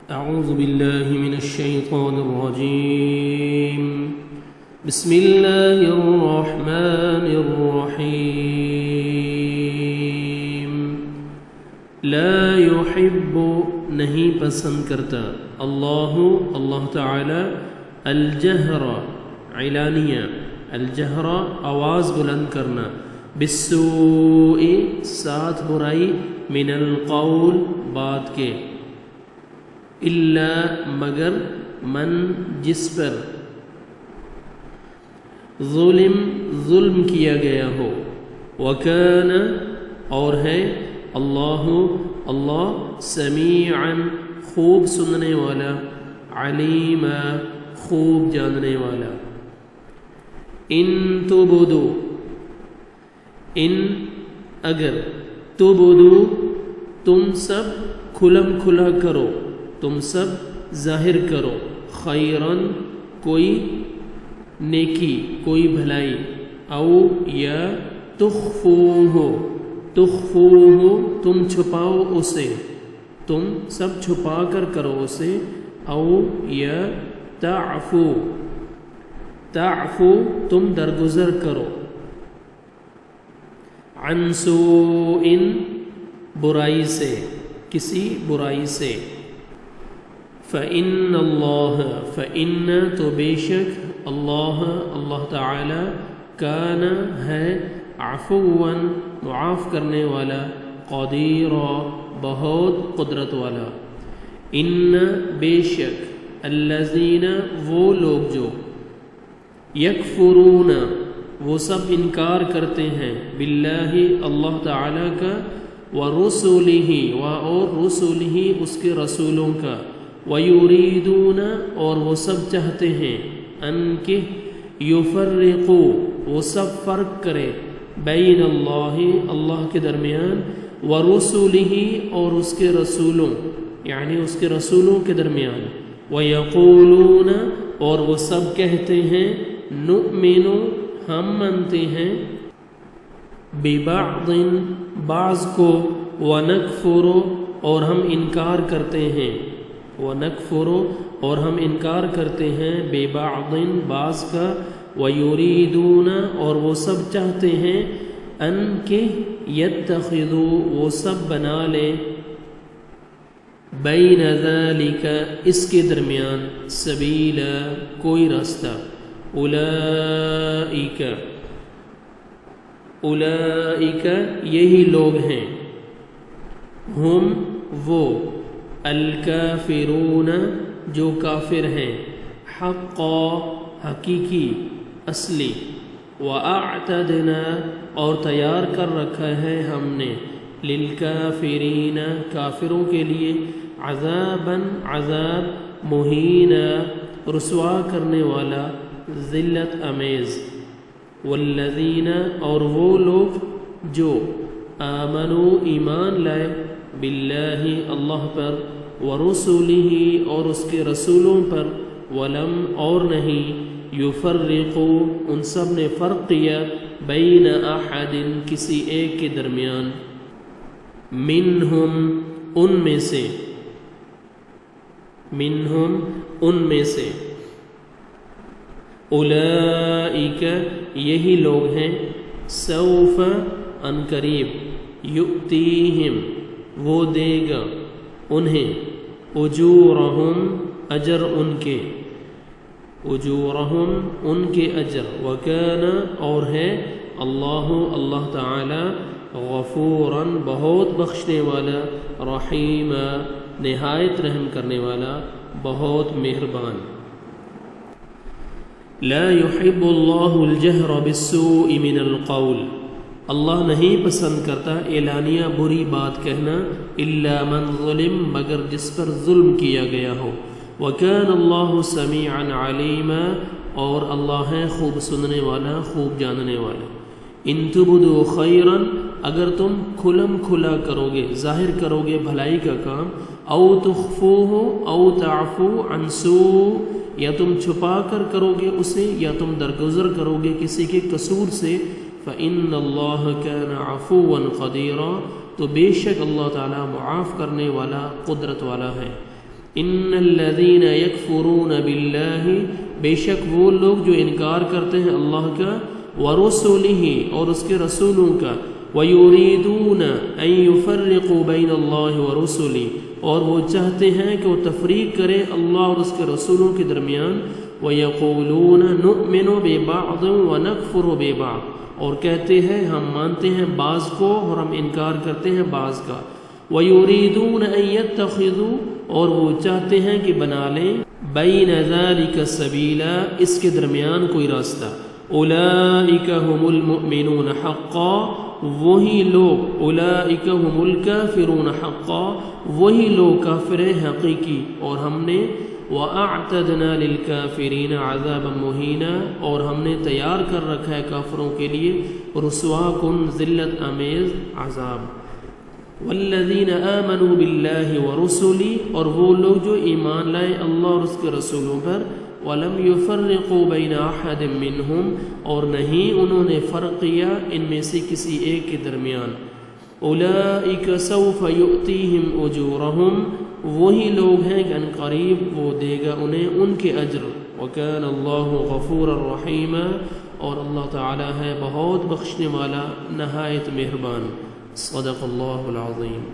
أعوذ بالله من الشيطان الرجيم بسم الله الرحمن الرحيم لا يحب نہیں پسند کرتا اللہ تعالی الجہر اعلانیہ الجہر آواز بلند کرنا بالسوء ساتھ برائی من القول بات کے الا مگر من جس پر ظلم کیا گیا ہو وکان اور ہے اللہ سمیعا خوب سننے والا علیما خوب جاننے والا ان تبدو ان اگر تبدو تم سب کھلم کھلا کرو تم سب ظاہر کرو خیرن کوئی نیکی کوئی بھلائی او یا تخفوہ تم چھپاؤ اسے تم سب چھپا کر کرو اسے او یا تعفو تم درگزر کرو عن سوء برائی سے کسی برائی سے فإن تو بے شک اللہ تعالی کان ہے عفوا معاف کرنے والا قدیرا بہت قدرت والا ان بے شک الذین وہ لوگ جو یکفرون وہ سب انکار کرتے ہیں باللہ اللہ تعالی کا ورسولہ اور رسولہ اس کے رسولوں کا وَيُرِيدُونَ اور وہ سب چاہتے ہیں ان کہ یفرقوا وہ سب فرق کرے بین اللہ کے درمیان ورسولہ اور اس کے رسولوں یعنی اس کے رسولوں کے درمیان وَيَقُولُونَ اور وہ سب کہتے ہیں نُؤْمِنُ ہم مانتے ہیں بِبَعْضٍ بعض کو وَنَكْفُرُ اور ہم انکار کرتے ہیں وَنَكْفُرُ اور ہم انکار کرتے ہیں بِبَعْضٍ بعض کا وَيُرِيدُونَ اور وہ سب چاہتے ہیں ان کہ يَتَّخِذُوا وہ سب بنا لے بَيْنَ ذَلِكَ اس کے درمیان سبیلا کوئی راستہ اولئک یہی لوگ ہیں ہم وہ الکافرون جو کافر ہیں حقا حقیقی اصلی وَأَعْتَدْنَا اور تیار کر رکھا ہے ہم نے للکافرین کافروں کے لیے عذاباً عذاب مہینا رسوا کرنے والا ذلت امیز والذین اور وہ لوگ جو آمنوا ایمان لائے باللہ اللہ پر ورسولہ اور اس کے رسولوں پر ولم اور نہیں یفرقوا ان سب نے فرق کیا بین احد کسی ایک کے درمیان منہم ان میں سے اولئک یہی لوگ ہیں سوف ان قریب یؤتیہم وہ دے گا انہیں اجورہم اجر ان کے اجر وکان اور ہے اللہ تعالی غفورا بہت بخشنے والا رحیما نہایت رحم کرنے والا بہت مہربان لا يحب اللہ الجہر بالسوء من القول اللہ نہیں پسند کرتا اعلانیہ بری بات کہنا الا من ظلم مگر جس پر ظلم کیا گیا ہو وکان اللہ سمیعا علیما اور اللہ ہے خوب سننے والا خوب جاننے والا ان تبدو خیرا اگر تم کھلم کھلا کرو گے ظاہر کرو گے بھلائی کا کام او تخفوہ او تعفو عن سوء یا تم چھپا کر کرو گے اسے یا تم درگزر کرو گے کسی کے قصور سے فَإِنَّ اللَّهَ كَانَ عَفُوًّا قَدِيرًا تو بے شک اللہ تعالیٰ معاف کرنے والا قدرت والا ہے ان الذین یکفرون باللہ، بے شک وہ لوگ جو انکار کرتے ہیں اللہ کا، ورسلہ اور اس کے رسولوں کا، ویریدون ان یفرقوا بین اللہ ورسلہ اور وہ چاہتے ہیں کہ وہ تفریق کرے اللہ اور اس کے رسولوں کے درمیان، ویقولون نؤمن ببعض ونکفر ببعض اور کہتے ہیں ہم مانتے ہیں بعض کو اور ہم انکار کرتے ہیں بعض کا، وَيُرِيدُونَ أَن يَتَّخِذُوا اور وہ چاہتے ہیں کہ بنا لیں بین ذَلِكَ سَبِيلًا اس کے درمیان کوئی راستہ، أُولَئِكَ هُمُ الْمُؤْمِنُونَ حَقًّا وہی لوگ، أُولَئِكَ هُمُ الْكَافِرُونَ حَقًّا وہی لوگ کافر حقیقی، اور ہم نے وَأَعْتَدْنَا لِلْكَافِرِينَ عَذَابًا مُهِينًا اور ہم نے تیار کر رکھا ہے کافروں کے لیے رسوا کن ذلت آمیز عذاب۔ والذین آمنوا باللہ ورسلہ اور وہ لوگ جو ایمان لائے اللہ اور اس کے رسولوں پر، ولم یفرقوا بین احد منہم اور نہیں انہوں نے فرق کیا ان میں سے کسی ایک کے درمیان، اولئک سوف یؤتیہم اجورہم وہی لوگ ہیں کہ ان قریب وہ دے گا انہیں ان کے اجر، وکان اللہ غفورا رحیما اور اللہ تعالی ہے بہت بخشنے والا نہایت مہربان۔ صدق اللہ العظیم۔